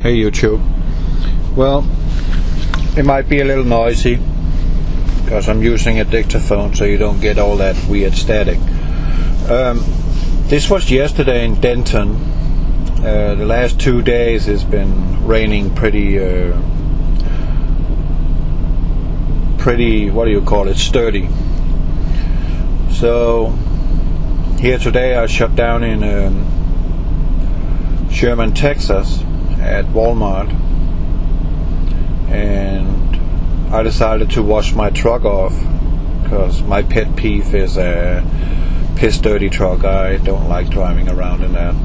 Hey YouTube. Well, it might be a little noisy because I'm using a dictaphone, so you don't get all that weird static. This was yesterday in Denton. The last 2 days it's been raining pretty, what do you call it, sturdy. So here today I shut down in Sherman, Texas at Walmart, and I decided to wash my truck off because my pet peeve is a piss dirty truck. I don't like driving around in that.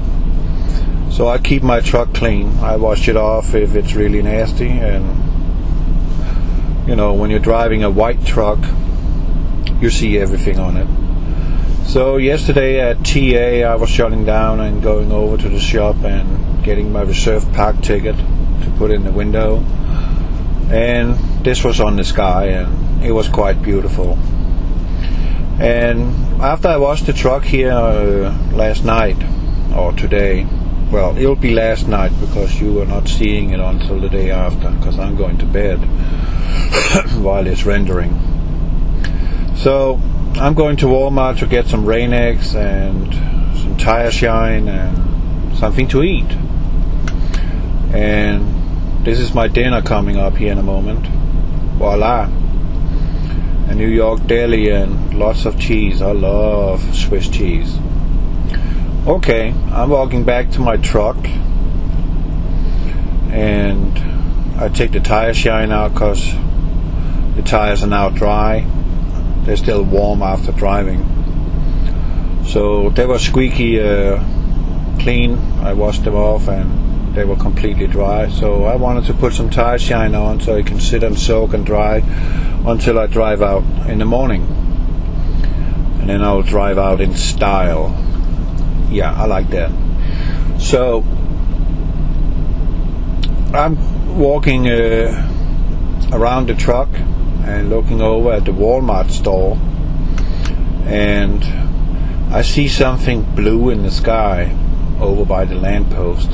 So I keep my truck clean. I wash it off if it's really nasty, and you know, when you're driving a white truck you see everything on it. So yesterday at TA I was shutting down and going over to the shop and getting my reserved park ticket to put in the window, and this was on the sky and it was quite beautiful. And after I washed the truck here last night, or today, well, it'll be last night because you are not seeing it until the day after, because I'm going to bed while it's rendering. So I'm going to Walmart to get some Rain-X and some tire shine and something to eat. And this is my dinner coming up here in a moment. Voila! A New York deli and lots of cheese. I love Swiss cheese. Okay, I'm walking back to my truck and I take the tire shine out because the tires are now dry. They're still warm after driving. So they were squeaky clean. I washed them off and they were completely dry. So I wanted to put some tire shine on so it can sit and soak and dry until I drive out in the morning. And then I'll drive out in style. Yeah, I like that. So I'm walking around the truck and looking over at the Walmart store, and I see something blue in the sky over by the lamppost,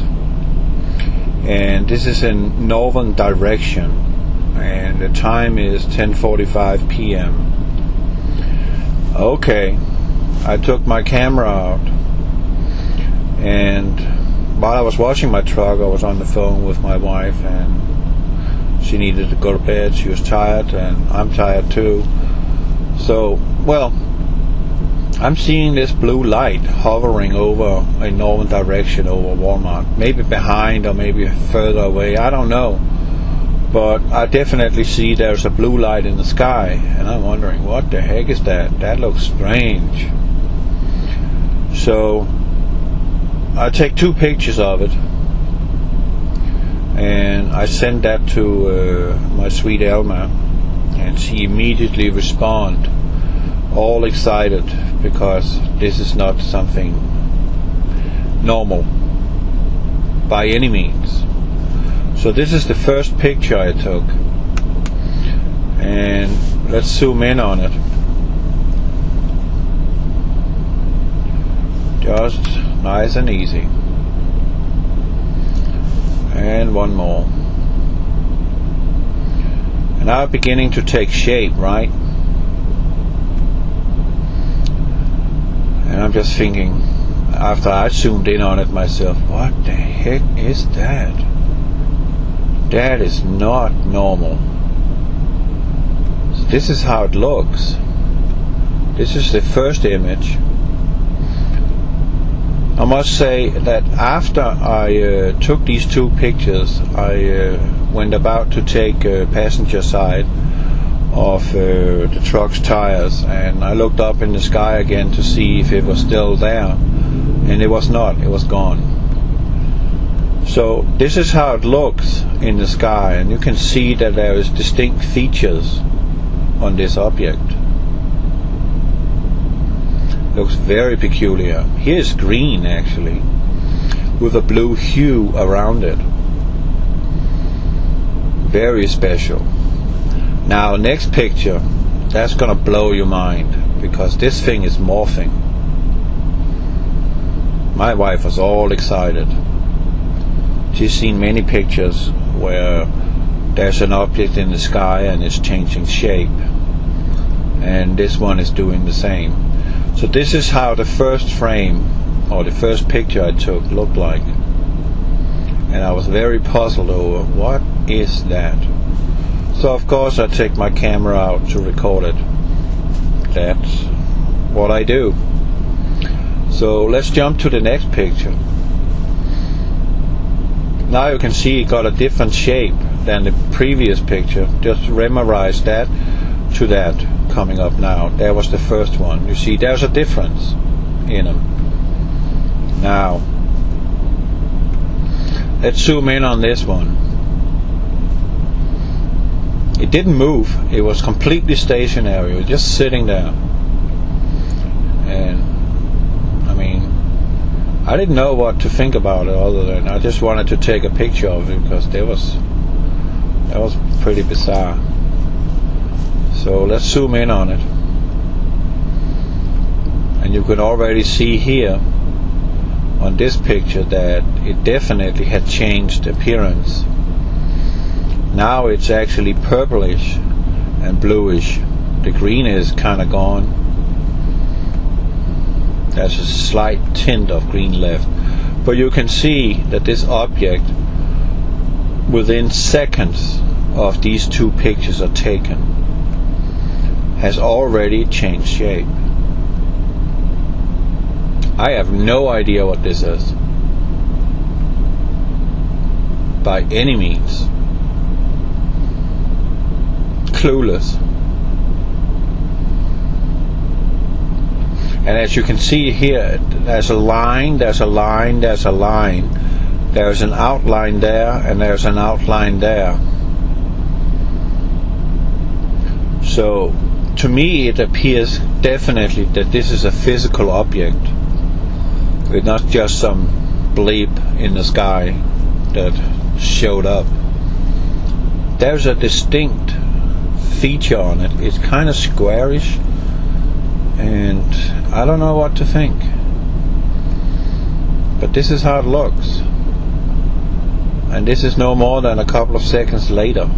and this is in northern direction, and the time is 10:45 p.m. Okay, I took my camera out, and while I was washing my truck I was on the phone with my wife, and she needed to go to bed. She was tired and I'm tired too. So, well, I'm seeing this blue light hovering over in northern direction over Walmart. Maybe behind or maybe further away, I don't know. But I definitely see there's a blue light in the sky, and I'm wondering, what the heck is that? That looks strange. So I take 2 pictures of it, and I sent that to my sweet Elma, and she immediately responded, all excited, because this is not something normal by any means. So this is the first picture I took, and let's zoom in on it. Just nice and easy. And one more. And now beginning to take shape, right? And I'm just thinking, after I zoomed in on it myself, what the heck is that? That is not normal. So this is how it looks. This is the first image. I must say that after I took these 2 pictures, I went about to take passenger side of the truck's tires, and I looked up in the sky again to see if it was still there, and it was not. It was gone. So this is how it looks in the sky, and you can see that there is distinct features on this object. Looks very peculiar. Here's green actually, with a blue hue around it. Very special. Now next picture, that's gonna blow your mind, because this thing is morphing. My wife was all excited. just seen many pictures where there's an object in the sky and it's changing shape, and this one is doing the same. So this is how the first frame, or the first picture I took, looked like, and I was very puzzled over what is that. So of course I take my camera out to record it. That's what I do. So let's jump to the next picture. Now you can see it got a different shape than the previous picture. Just memorize that to that coming up now. That was the first one. You see there's a difference in them. Now let's zoom in on this one. It didn't move. It was completely stationary. It was just sitting there. And I mean, I didn't know what to think about it, other than I just wanted to take a picture of it because that was pretty bizarre. So let's zoom in on it, and you can already see here on this picture that it definitely had changed appearance. Now it's actually purplish and bluish. The green is kind of gone. There's a slight tint of green left, but you can see that this object, within seconds of these two pictures are taken, has already changed shape. I have no idea what this is by any means. Clueless. And as you can see here, there's a line, there's a line, there's a line, there's an outline there, and there's an outline there. So to me it appears definitely that this is a physical object. It's not just some bleep in the sky that showed up. There's a distinct feature on it. It's kind of squarish, and I don't know what to think, but this is how it looks. And this is no more than a couple of seconds later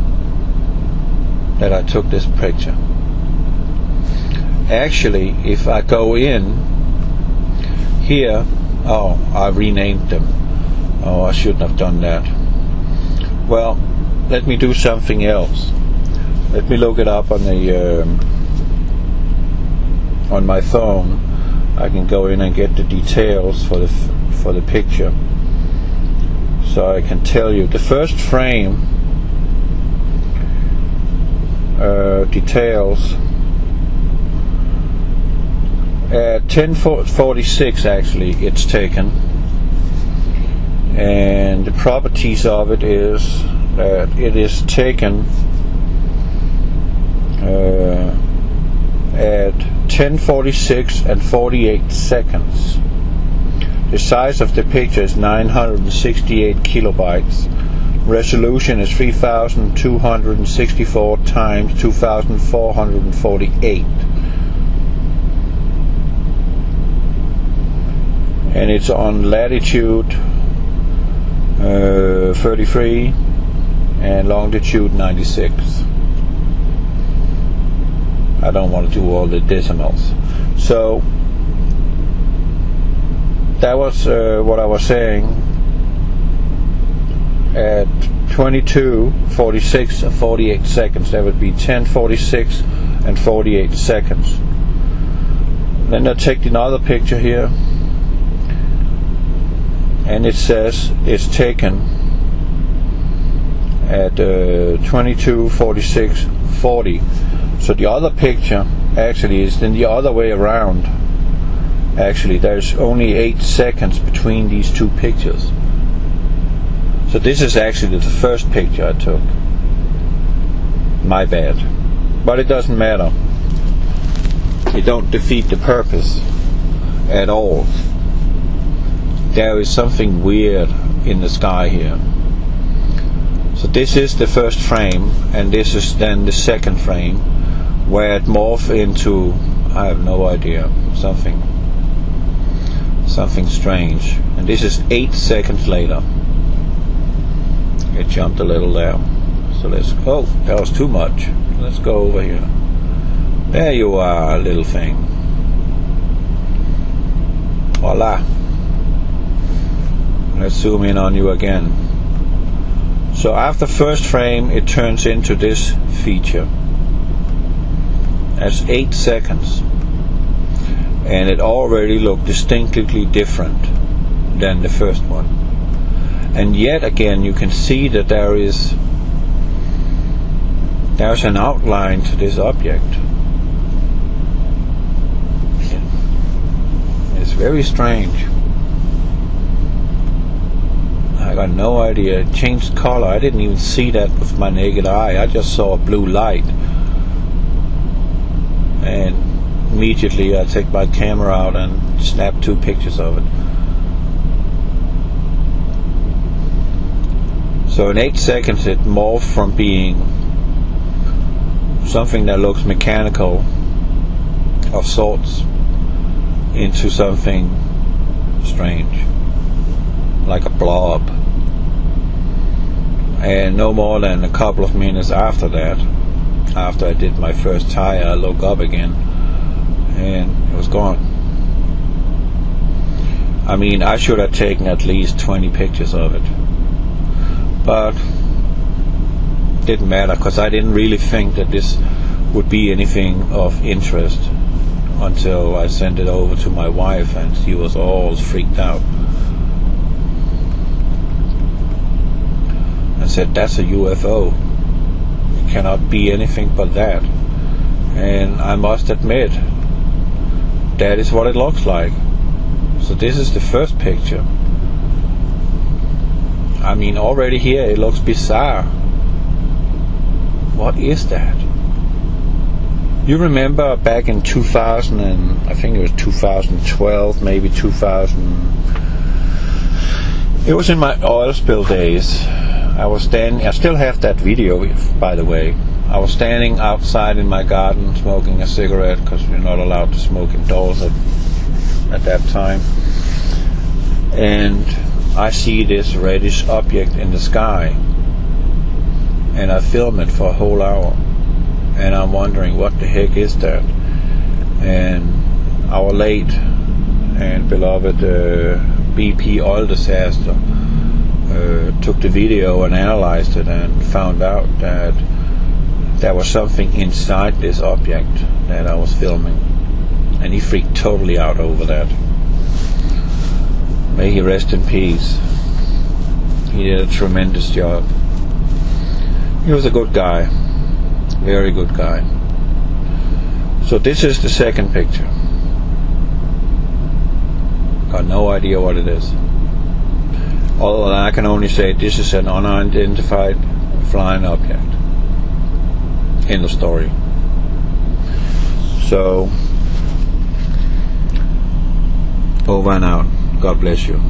that I took this picture. Actually, if I go in here, oh, I renamed them. Oh, I shouldn't have done that. Well, let me do something else. Let me look it up on the on my phone. I can go in and get the details for the picture, so I can tell you the first frame details at 10:46. Actually, it's taken, and the properties of it is that it is taken at 10:46 and 48 seconds. The size of the picture is 968 kilobytes. Resolution is 3264 times 2448. And it's on latitude 33 and longitude 96. I don't want to do all the decimals. So that was what I was saying. At 22:46 and 48 seconds, that would be 10:46 and 48 seconds. Then I take another picture here, and it says it's taken at 22:46:40. So the other picture actually is in the other way around. Actually, there's only 8 seconds between these two pictures. So this is actually the first picture I took. My bad. But it doesn't matter. It don't defeat the purpose at all. There is something weird in the sky here. So this is the first frame, and this is then the second frame, where it morphed into, I have no idea, something strange. And this is 8 seconds later. It jumped a little there. So let's, oh, that was too much. Let's go over here. There you are, little thing. Voila. Let's zoom in on you again. So after first frame, it turns into this feature. That's 8 seconds. And it already looked distinctly different than the first one. And yet again, you can see that there's an outline to this object. It's very strange. I got no idea. It changed color. I didn't even see that with my naked eye. I just saw a blue light. And immediately I take my camera out and snap 2 pictures of it. So in 8 seconds it morphed from being something that looks mechanical of sorts into something strange, like a blob. And no more than a couple of minutes after that, after I did my first tire, I looked up again and it was gone. I mean, I should have taken at least 20 pictures of it, but it didn't matter because I didn't really think that this would be anything of interest until I sent it over to my wife and she was all freaked out and said, that's a UFO. It cannot be anything but that. And I must admit, that is what it looks like. So this is the first picture. I mean, already here it looks bizarre. What is that? You remember back in 2000 and I think it was 2012, maybe 2000. It was in my oil spill days. I was standing, I still have that video, by the way. I was standing outside in my garden smoking a cigarette because we're not allowed to smoke indoors at that time. And I see this reddish object in the sky. And I film it for a whole hour. And I'm wondering, what the heck is that? And our late and beloved BP oil disaster took the video and analyzed it and found out that there was something inside this object that I was filming. And he freaked totally out over that. May he rest in peace. He did a tremendous job. He was a good guy. Very good guy. So this is the second picture. Got no idea what it is. Although I can only say this is an unidentified flying object. End of story. So, over and out. God bless you.